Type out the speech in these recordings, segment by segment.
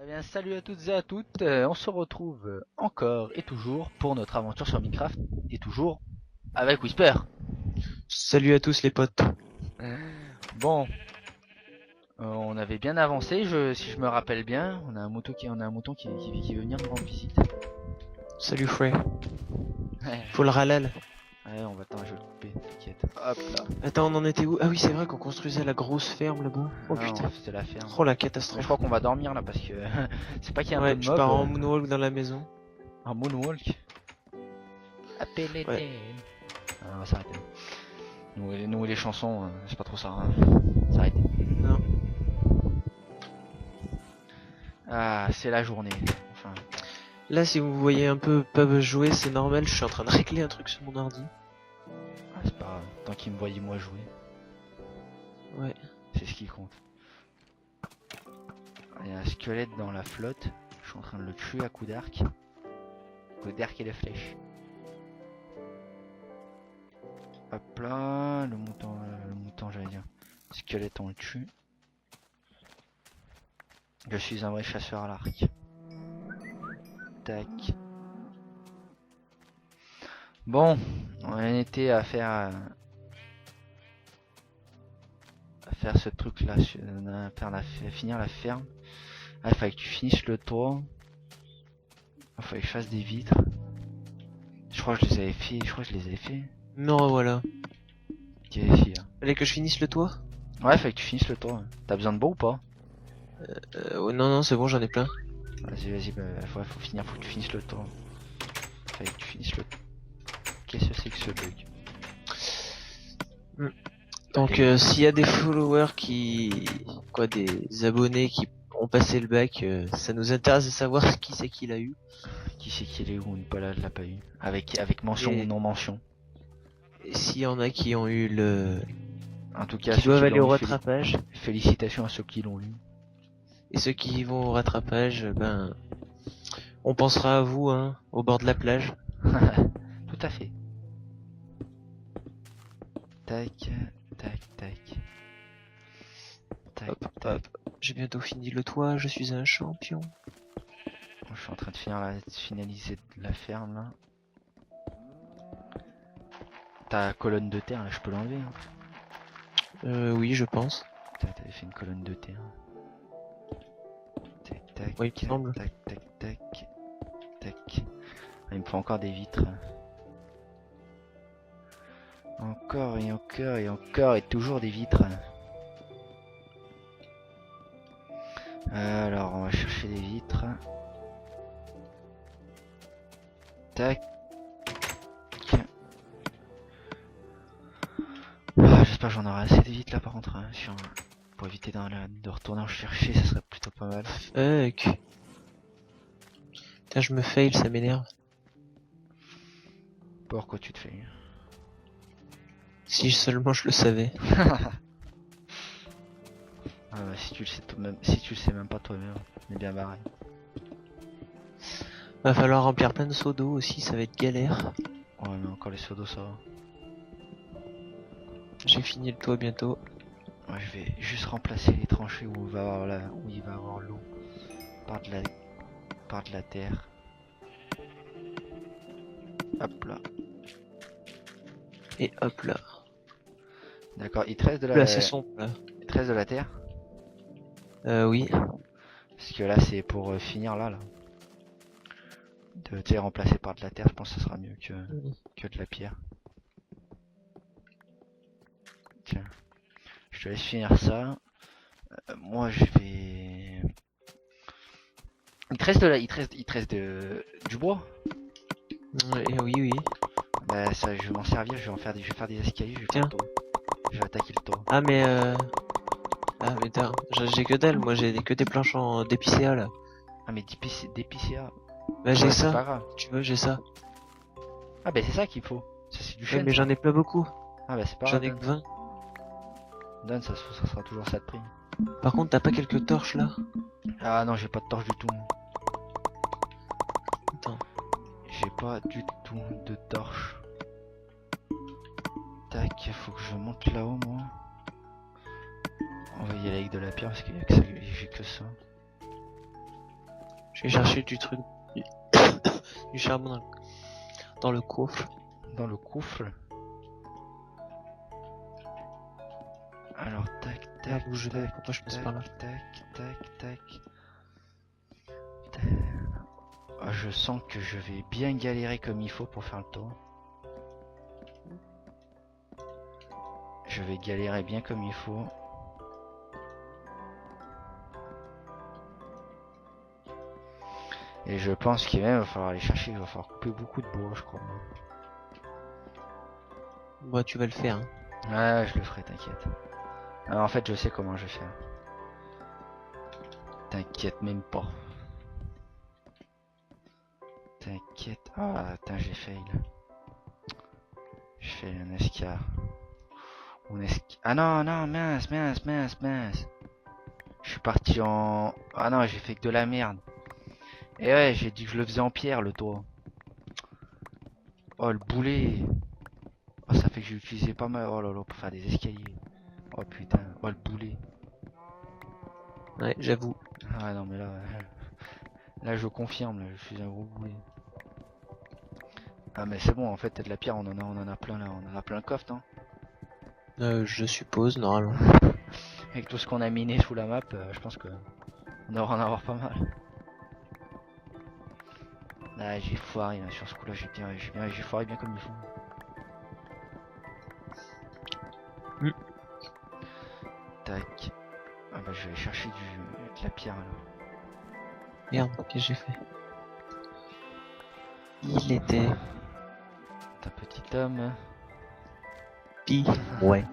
Eh bien, salut à toutes et à toutes, on se retrouve encore et toujours pour notre aventure sur Minecraft, et toujours avec Whisper. Salut à tous les potes. Bon, on avait bien avancé, si je me rappelle bien, on a un mouton qui veut venir nous rendre visite. Salut Frey. Ouais, Faut le ralal. on va je vais le couper, t'inquiète. Hop là. Attends, on en était où? Ah oui, c'est vrai qu'on construisait la grosse ferme là-bas. Oh Ah, putain. c'est la ferme. Oh la Mais je catastrophe. crois qu'on va dormir là parce que c'est pas qu'il y a un peu Ouais, de je mob, pars en moonwalk dans la maison. un moonwalk. Ouais. Ah, on va s'arrêter. Nous et les chansons, c'est pas trop ça. Hein. S'arrêter. Non. Ah, c'est la journée. Enfin, Là, si vous voyez un peu pas jouer, c'est normal. Je suis en train de régler un truc sur mon ordi. c'est pas grave. Tant qu'il me voyait moi jouer, Ouais. c'est ce qui compte. Il y a un squelette dans la flotte. Je suis en train de le tuer à coups d'arc. Coup d'arc et de flèche. Hop là, le mouton j'allais dire. Squelette on le tue. Je suis un vrai chasseur à l'arc. Tac. Bon, on était à faire ce truc là, finir la ferme. Ah, il fallait que tu finisses le toit. Il fallait que je fasse des vitres. Je crois que je les avais fait. Je crois que je les avais fait. Non, voilà. Ok, ici, là. Fallait que je finisse le toit? Ouais, fallait que tu finisses le toit. T'as besoin de bois ou pas? Ouais, non, non, c'est bon, j'en ai plein. Vas-y, bah, faut finir, faut que tu finisses le toit. Fallait que tu finisses le toit. Qu'est-ce que c'est que ce bug? Hmm. Donc, s'il y a des followers qui... Quoi, des abonnés qui ont passé le bac, ça nous intéresse de savoir qui c'est qui l'a eu. Qui c'est qui est ou pas là, l'a pas eu? Avec mention ou Et non mention. s'il y en a qui ont eu le... En tout cas, qui ceux doivent qui aller l'ont au eu, rattrapage, félicitations à ceux qui l'ont eu. et ceux qui vont au rattrapage, ben, on pensera à vous, hein, au bord de la plage. Tout à fait. Tac, tac, tac. Tac, Hop, tac. hop. J'ai bientôt fini le toit, je suis un champion. Je suis en train de finaliser la ferme là. Ta colonne de terre là, je peux l'enlever. Hein. Oui, je pense. T'avais fait une colonne de terre. Tac, tac, Oui, il me semble. tac, tac, tac, tac. Ah, il me faut encore des vitres. Encore et encore et encore et toujours des vitres. Alors, on va chercher des vitres. Tac. Ah, j'espère que j'en aurai assez de vitres là par contre. Hein, pour éviter de retourner en chercher, ça serait plutôt pas mal. Fuck. Putain, je me fail, ça m'énerve. Pourquoi tu te fais? Si seulement je le savais. Ah bah, si tu le sais toi-même, si tu le sais même pas toi-même, on est bien barré. Va falloir remplir plein de seaux d'eau aussi, ça va être galère. Ouais, mais encore les seaux d'eau ça va. J'ai fini le toit bientôt. Ouais, je vais juste remplacer les tranchées où il va avoir l'eau par de la terre. Hop là. Et hop là. D'accord, il te reste Là, c'est sombre là. il te reste de la terre. Oui. Parce que là, c'est pour finir là. De remplacer par de la terre, je pense que ça sera mieux que de la pierre. Tiens, je te laisse finir ça. Moi, je vais. Il te reste du bois. Et oui, oui. Bah ça, je vais m'en servir. Je vais faire des escaliers. Je vais faire Tiens. le tour. Je vais attaquer le tour. Ah mais Ah mais t'as... j'ai que dalle, moi j'ai que des planches en d'épicéa là. Ah mais d'épicéa. Bah j'ai Ouais, c'est ça. pas grave. Tu veux, j'ai ça. Ah bah c'est ça qu'il faut. Ça c'est du Ouais, chêne. mais Ça. j'en ai pas beaucoup. Ah bah c'est pas J'en grave. ai que 20. Donne, ça sera toujours ça de prix. Par contre, t'as pas quelques torches là? Ah non, j'ai pas de torche du tout. Attends. J'ai pas du tout de torche. Tac, faut que je monte là-haut moi. On va y aller avec de la pierre parce qu'il y a que ça, j'ai que ça. Je vais chercher du truc, du, du charbon dans le coffre. Dans le coffre. Alors, tac, Ah, tac, bouge pas, tac, pourquoi je passe par là? tac, tac, tac. Ah, je sens que je vais bien galérer comme il faut pour faire le tour. Je vais galérer bien comme il faut. Et je pense qu'il va falloir aller chercher, il va falloir couper beaucoup de bois, je crois. Bah, tu vas le faire. Hein. Ouais, je le ferai, t'inquiète. Alors, en fait, je sais comment je vais faire. T'inquiète même pas. T'inquiète. Ah, attends, j'ai fail. Je fais un escar. Ah non, non, mince, mince, mince, mince. Je suis parti en... Ah non, j'ai fait que de la merde. Et ouais, j'ai dit que je le faisais en pierre, le toit. Oh, le boulet. Oh, ça fait que j'ai utilisé pas mal. Oh là là, pour faire des escaliers. Oh putain. Oh, le boulet. Ouais, j'avoue. Ah non, mais là... Là, je confirme, là, je suis un gros boulet. Ah mais c'est bon, en fait, de la pierre, on en a plein là. On en a plein le coffre, hein. Je suppose, normalement. Avec tout ce qu'on a miné sous la map, je pense que on devrait en avoir pas mal. Là, j'ai foiré là, sur ce coup-là, j'ai foiré bien comme il faut. Mm. Tac. Ah bah, je vais aller chercher de la pierre alors. Merde, qu'est-ce que j'ai fait? Il était Un petit homme. ouais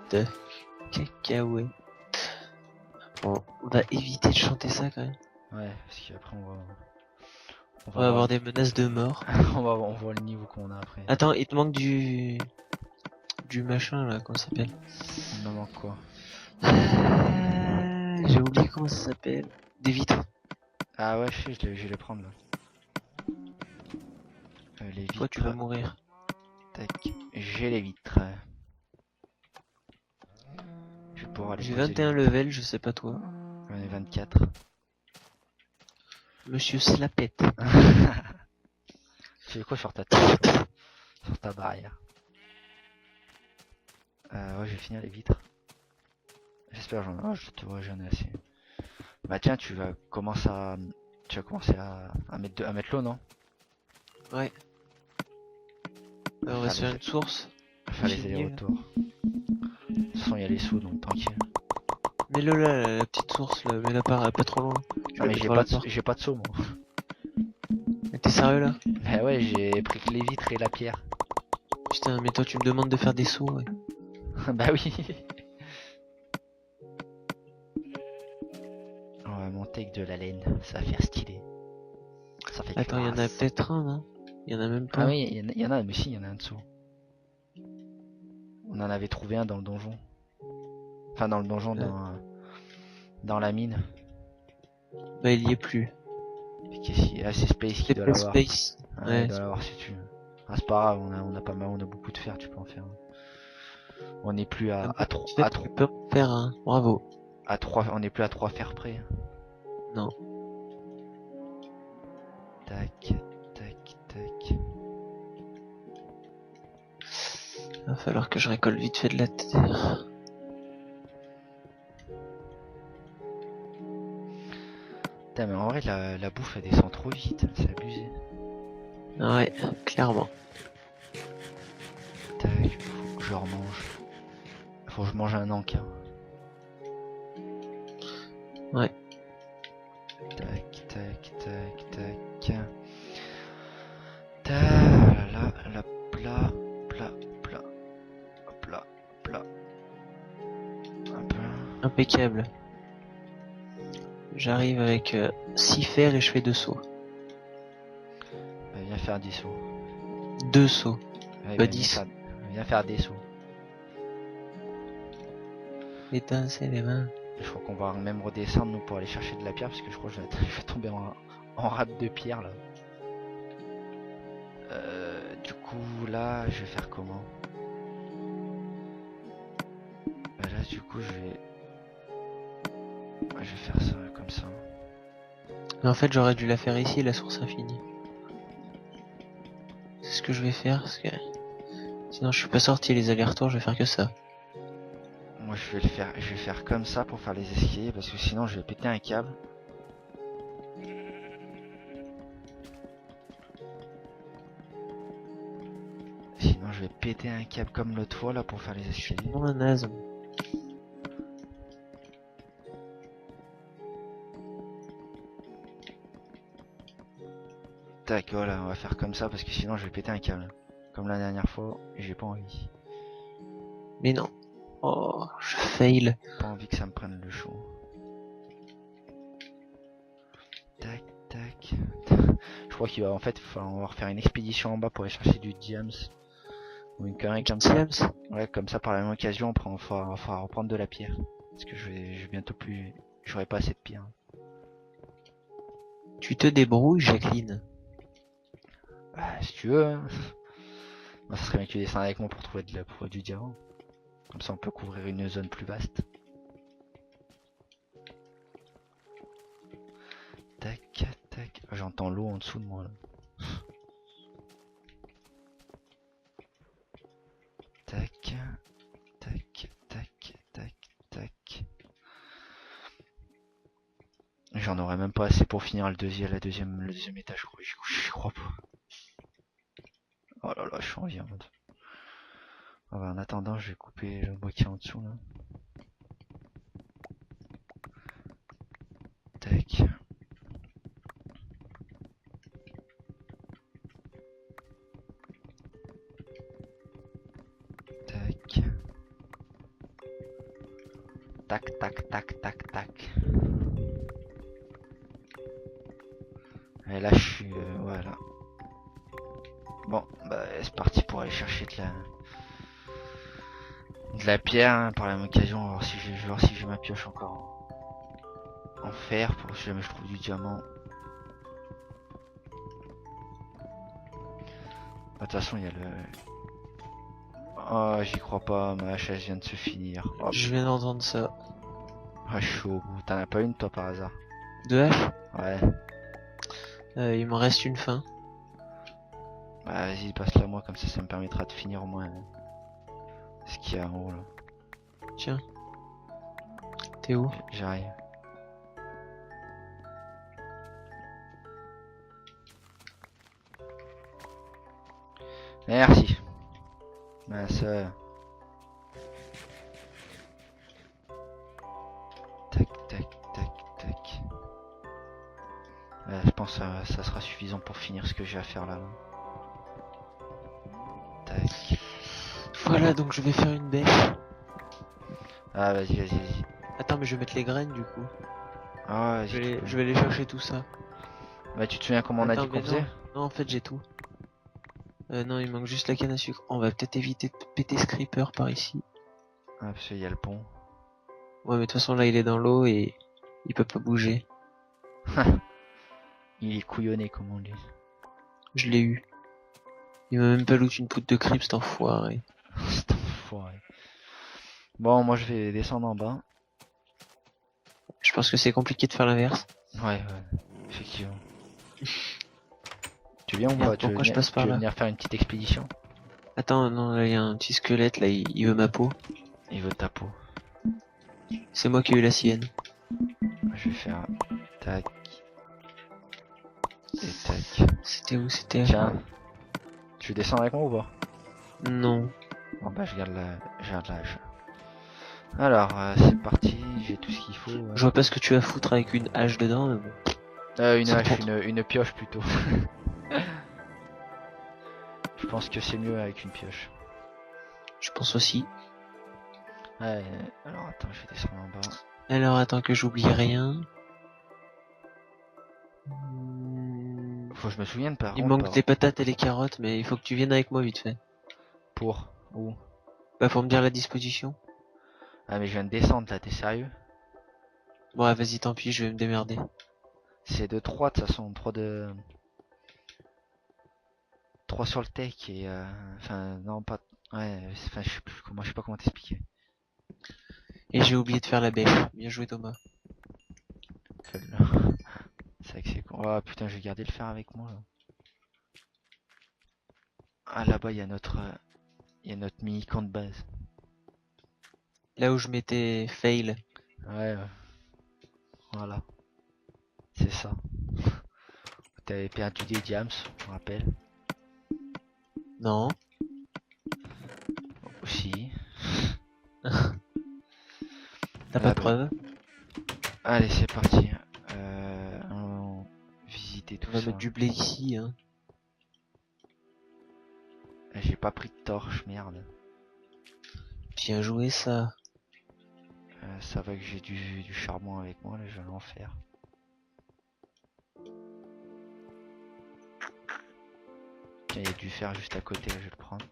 de cacahuètes. Bon, on va éviter de chanter ça quand même. Ouais, parce qu'après On va avoir des menaces de mort. on voit le niveau qu'on a après. Attends, il te manque du machin là, comment ça s'appelle? Il me manque quoi? J'ai oublié comment ça s'appelle. Des vitres. Ah ouais, je vais les prendre là. Les Toi, tu vas vitres. mourir. Tac. J'ai les vitres. Je vais pouvoir aller J'ai poser 21 les vitres. levels, je sais pas toi. J'en ai 24. Monsieur Slapette. Tu fais quoi sur ta tête toi? Sur ta barrière? Ouais, je vais finir les vitres. J'espère j'en ai. Oh, j'en ai assez. Bah tiens, tu vas commencer à mettre l'eau, non? Ouais. On va se faire une source. Faire les Fini, allers-retours. De toute façon, il y a les sous, donc tranquille. mets-le là, la petite source là, mets-la pas trop loin. Non mais j'ai pas de seau, moi. Mais t'es sérieux là? Bah ouais, j'ai pris que les vitres et la pierre. Putain, mais toi tu me demandes de faire des sauts, ouais. Bah oui. On va monter avec de la laine, ça va faire stylé. Ça fait Attends, il y en a classe. peut-être un, non? Il y en a même pas. Ah oui, il y en a, mais si, il y en a un dessous. On en avait trouvé un dans le donjon. Enfin, dans le donjon, dans la mine. Bah il y est plus. Ah, c'est Space qui C'est doit pas l'avoir. Space. Ah, Ouais. il doit l'avoir si tu veux. Ah, c'est pas grave, on a pas mal, on a beaucoup de fer, tu peux en faire. On n'est plus à 3, Tu peux en faire un. Bravo. on n'est plus à 3 fers près. Non. Tac, tac, tac. Va falloir que je récolte vite fait de la terre. Putain, mais en vrai, la bouffe elle descend trop vite, c'est abusé. Ouais, clairement. Tac, faut que je remange. Faut que je mange un encas. Ouais. Tac, tac, tac, tac. Ta la plat, plat, plat, plat, plat. Un peu. Impeccable. J'arrive avec 6 fers et je fais 2 sauts. Viens faire des sauts. 2 sauts. Ouais, Pas 10. Viens faire des sauts. Étincer les mains. Je crois qu'on va même redescendre nous pour aller chercher de la pierre parce que je crois que je vais tomber en rade de pierre là. Du coup là je vais faire comment? Là du coup je vais faire ça comme ça. Mais en fait, j'aurais dû la faire ici, la source infinie. C'est ce que je vais faire, parce que sinon je suis pas sorti les allers-retours, je vais faire que ça. Moi je vais faire comme ça pour faire les escaliers parce que sinon je vais péter un câble. Sinon je vais péter un câble comme l'autre fois là pour faire les escaliers. Oh, un naze. Tac, voilà, on va faire comme ça parce que sinon je vais péter un câble. Comme la dernière fois, et j'ai pas envie. Mais non. Oh, je fail. Pas envie que ça me prenne le chaud. Tac, tac. Je crois qu'il va en fait, on va refaire une expédition en bas pour aller chercher du diams. Ou une connerie comme ça. James, Ouais, comme ça par la même occasion, on fera reprendre de la pierre. Parce que je vais bientôt plus. J'aurai pas assez de pierre. tu te débrouilles, Jacqueline. Bah, si tu veux. Hein. Moi, ça serait bien que tu descendes avec moi pour trouver du diamant. Comme ça, on peut couvrir une zone plus vaste. Tac, tac. Ah, j'entends l'eau en dessous de moi là. Tac, tac, tac, tac, tac. J'en aurais même pas assez pour finir le deuxième étage. Je crois pas. Oh là là, je suis en viande. Ah bah, en attendant, je vais couper le bois qui est en dessous là. Tac. Tac. Tac, tac, tac, tac, tac. Et là, je suis... voilà. Bon, bah c'est parti pour aller chercher de la pierre. Hein, par la même occasion, on va voir si j'ai ma pioche encore en fer pour si jamais je trouve du diamant. De toute façon, il y a le... Oh, j'y crois pas, ma hache vient de se finir. Oh, Je viens d'entendre ça. je suis au bout. T'en as pas une toi par hasard? Deux haches. Ouais. Il m'en reste une fin. Bah vas-y, passe-la moi, comme ça me permettra de finir au moins ce qu'il y a en haut là. Tiens. T'es où? J'arrive. Merci. Ma soeur. Tac, tac, tac, tac. Je pense que ça sera suffisant pour finir ce que j'ai à faire là. Tac. Voilà, donc je vais faire une bêche. Ah vas-y, vas-y, vas-y. Attends, mais je vais mettre les graines du coup. Ah vas-y. Je vais aller chercher tout ça. Bah tu te souviens comment on a dit qu'on faisait? Non, en fait j'ai tout. Non, il manque juste la canne à sucre. On va peut-être éviter de péter ce creeper par ici. Ah parce qu'il y a le pont. Ouais, mais de toute façon là il est dans l'eau et il peut pas bouger. Il est couillonné comme on dit. Je l'ai eu. Il m'a même pas loot une poudre de creep cet enfoiré. Cet enfoiré. Bon, moi je vais descendre en bas. Je pense que c'est compliqué de faire l'inverse. Ouais, effectivement. Tu viens ou pas? Tu veux Pourquoi je passe par là? venir faire une petite expédition? Attends, non, là il y a un petit squelette, là il veut ma peau. Il veut ta peau. C'est moi qui ai eu la sienne. Je vais faire tac et tac. C'était où? C'était... Tiens, tu descends avec moi ou pas? Non. Bon bah je garde la hache. Alors c'est parti, j'ai tout ce qu'il faut. Je vois pas ce que tu vas foutre avec une hache dedans, mais bon. Une Ça hache, compte. une pioche plutôt. Je pense que c'est mieux avec une pioche. Je pense aussi. Ouais, alors attends, je vais descendre en bas. Alors attends que j'oublie rien. Faut que je me souvienne par Il contre. manque des patates et les carottes, mais il faut que tu viennes avec moi vite fait. Pour où? Bah pour me dire la disposition. Ah mais je viens de descendre là, t'es sérieux? Bon ouais, vas-y tant pis, je vais me démerder. C'est de 3 de toute façon, 3 sur le tech et enfin non pas ouais, enfin je sais pas comment t'expliquer. Et j'ai oublié de faire la bêche. Bien joué Thomas. C'est vrai que c'est con. Oh putain, je vais garder le fer avec moi là. Ah là-bas, il y a notre mini camp de base. Là où je m'étais fail. Ouais, voilà. C'est ça. T'avais perdu des diams, je me rappelle. Non. Aussi. T'as pas Ah de bah. preuves? Allez, c'est parti. On visiter On tout va ça. mettre du blé ici, hein. J'ai pas pris de torche, merde. Bien joué ça. Ça va que j'ai du charbon avec moi, là, je vais en faire. Tiens, il y a du fer juste à côté, là, je vais le prendre.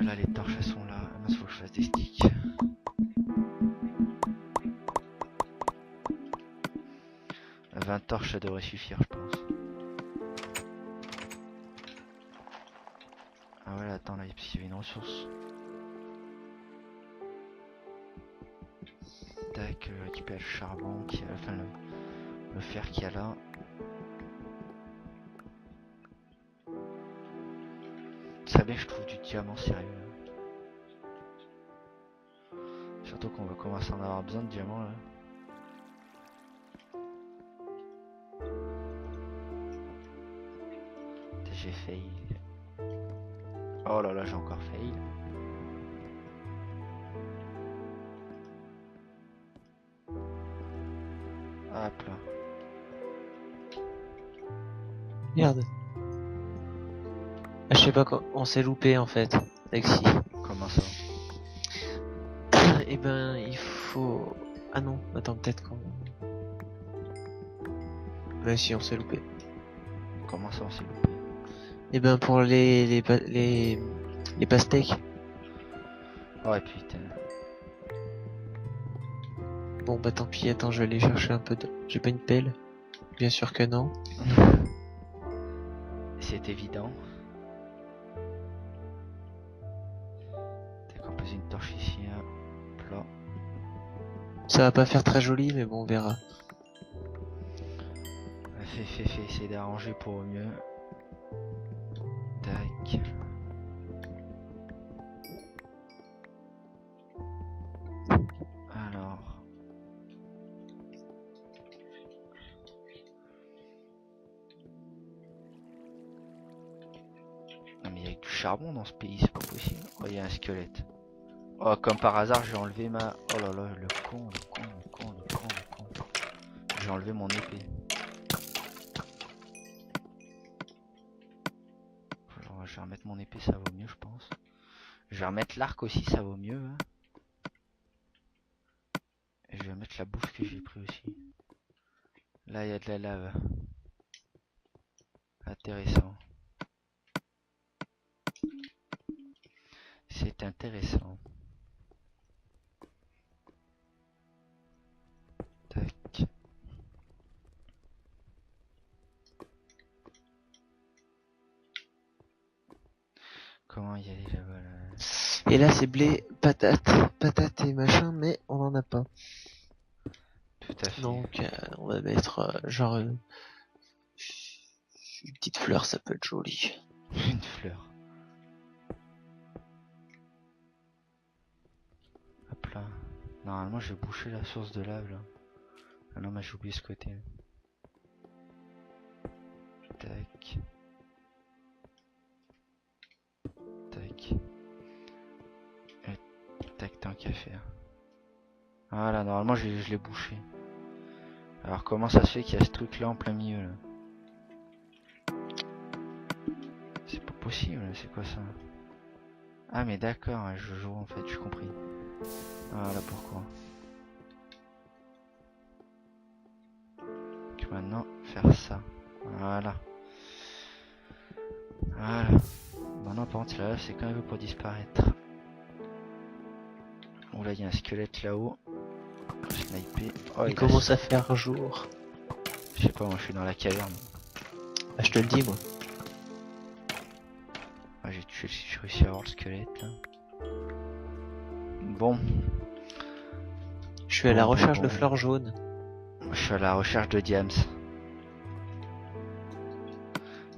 Là, les torches, elles sont là. Ah, mince, faut que je fasse des sticks. 20 torches, ça devrait suffire, je pense. Ah ouais, attends, là, parce qu'il y avait une ressource. Tac, récupérer le charbon, enfin le fer qu'il y a là. Ça bien que je trouve du diamant sérieux. Surtout qu'on va commencer à en avoir besoin de diamants là. J'ai fail. Oh là là, j'ai encore fail. Hop là. Merde. Ah, je sais pas quoi. On s'est loupé en fait. Alexis. Comment ça? Eh ben, il faut. Ah non, attends, peut-être qu'on. Ouais, si, on s'est loupé. Comment ça on s'est loupé? Eh ben, pour les pastèques. Oh putain. Bon, bah tant pis, attends, je vais aller chercher un peu de. J'ai pas une pelle? Bien sûr que non. C'est évident. T'as composé une torche ici, hop là. Ça va pas faire très joli, mais bon, on verra. Fais, essayer d'arranger pour au mieux. Tac. Alors. Non mais il y a que du charbon dans ce pays, c'est pas possible. Oh, il y a un squelette. Oh, comme par hasard, j'ai enlevé ma... Oh là là, le con, le con, le con, le con, le con. J'ai enlevé mon épée. Alors, je vais remettre mon épée, ça vaut mieux, je pense. Je vais remettre l'arc aussi, ça vaut mieux. Hein. Et je vais mettre la bouffe que j'ai pris aussi. Là, il y a de la lave. Intéressant. C'est intéressant. Tac. Comment y aller là-bas là? Et là, c'est blé, patate et machin, mais on en a pas. Tout à fait. Donc, on va mettre genre une petite fleur, ça peut être joli. Une fleur. Hop là. Normalement, je vais boucher la source de lave là. Ah non, mais j'ai oublié ce côté. Tac. Tac. Et tac, tant qu'à faire. Voilà, normalement, je l'ai bouché. Alors, comment ça se fait qu'il y a ce truc là en plein milieu là? C'est pas possible, c'est quoi ça? Ah, mais d'accord, je joue en fait, j'ai compris. Voilà pourquoi. Donc maintenant, faire ça. Voilà. Voilà. Maintenant, par contre, la lave, c'est quand même pour disparaître. Oh là, il y a un squelette là-haut. Sniper. Oh, Il commence à faire jour. Je sais pas, moi je suis dans la caverne. Bah, je te le dis, moi. Ah, j'ai réussi à avoir le squelette là. Bon. Je suis à la Bon, recherche bon, de bon. fleurs jaunes. Je suis à la recherche de diams.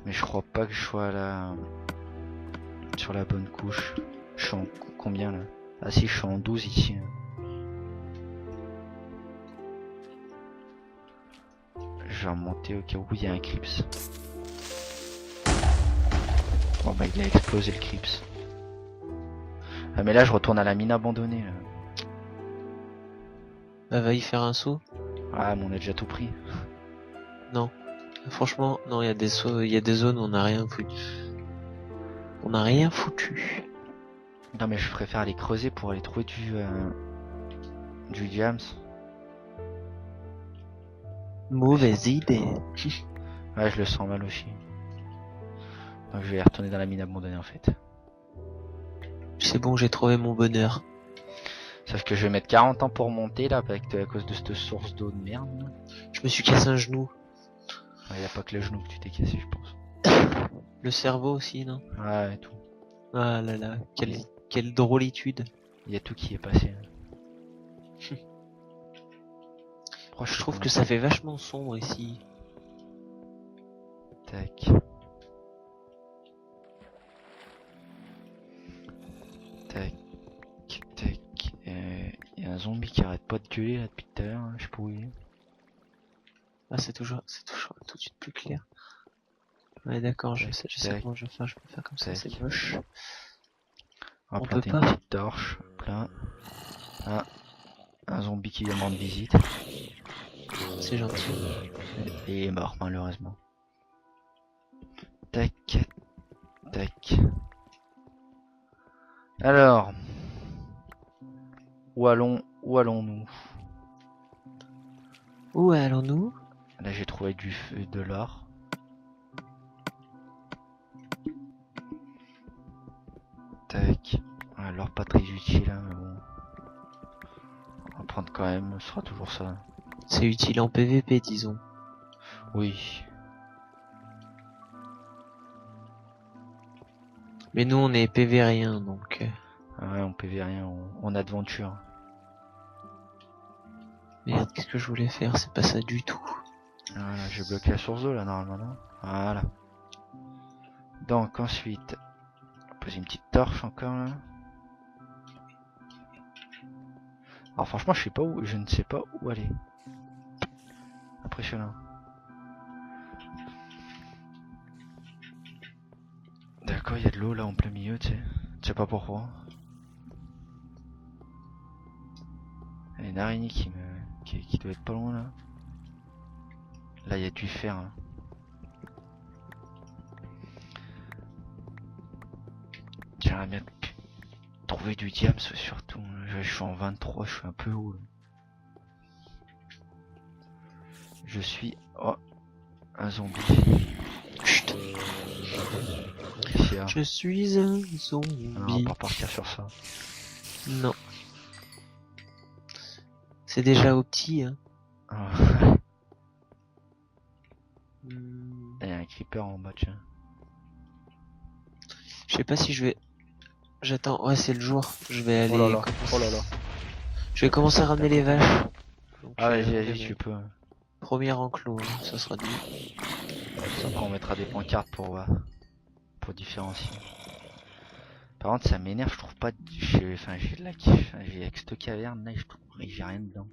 Mais je crois pas que je sois là sur la bonne couche. Je suis en combien là? Ah si, je suis en 12 ici. Je vais remonter au cas où il y a un Crips. Bon bah il a explosé le Crips. Ah mais là je retourne à la mine abandonnée là. Bah va y faire un saut. Ah mais on a déjà tout pris. Non. Franchement, non, il y a des sauts, il y a des zones où on n'a rien foutu. On n'a rien foutu. Non mais je préfère aller creuser pour aller trouver du diams. Mauvaise idée. Ouais je le sens mal aussi. Donc je vais retourner dans la mine abandonnée en fait. C'est bon, j'ai trouvé mon bonheur. Sauf que je vais mettre 40 ans pour monter là à cause de cette source d'eau de merde. Là. Je me suis cassé un genou. Ouais, y a pas que le genou que tu t'es cassé je pense. Le cerveau aussi, non? Ouais et tout. Ah là là, quelle drôlitude. Il y a tout qui est passé. Je trouve que ça fait vachement sombre ici. Tac. Tac. Tac. Il y a un zombie qui arrête pas de gueuler là depuis tout à l'heure. Hein, je sais pas où il est. Ah, c'est toujours tout de suite plus clair. Ouais, d'accord, je sais comment je vais faire, je peux faire comme ça, c'est moche. On va On planter peut une pas. petite torche. Plein. Ah, un zombie qui vient me rendre visite. C'est gentil. Et il est mort malheureusement. Tac. Tac. Alors. Où allons-nous? Où allons-nous? Là j'ai trouvé du feu, de l'or. Tac. Alors pas très utile hein, mais bon. On va prendre quand même, ce sera toujours ça. C'est utile en PVP, disons. Oui. Mais nous, on est PV rien, donc... Ouais, on PV rien, on aventure. Merde, qu'est-ce que je voulais faire? C'est pas ça du tout. Voilà, j'ai bloqué la source d'eau là normalement. Non voilà. Donc ensuite, on va poser une petite torche encore là. Alors franchement je sais pas où, je ne sais pas où aller. Impressionnant. D'accord, il y a de l'eau là en plein milieu, tu sais. Je sais pas pourquoi. Il y a une araignée qui doit être pas loin là. Là il y a du fer. Hein. J'aimerais bien trouver du diams surtout. Je suis en 23, je suis un peu haut. Là. Je suis... Oh, un zombie. Chut. Fier. Je suis un zombie. Ah, on va pas partir sur ça. Non. C'est déjà au petit, hein. Ah. Il y a un creeper en bas, tiens. Je sais pas si je vais... J'attends, ouais c'est le jour. Je vais aller... Oh là là, oh là là. Je vais commencer à ramener les vaches. Donc, Ah vas-y, tu peux. Premier enclos, hein, ça sera dit. Après on mettra des pancartes pour différencier. Par contre ça m'énerve, je trouve pas de... Enfin j'ai de la... j'ai avec cette caverne là, j'ai rien dedans.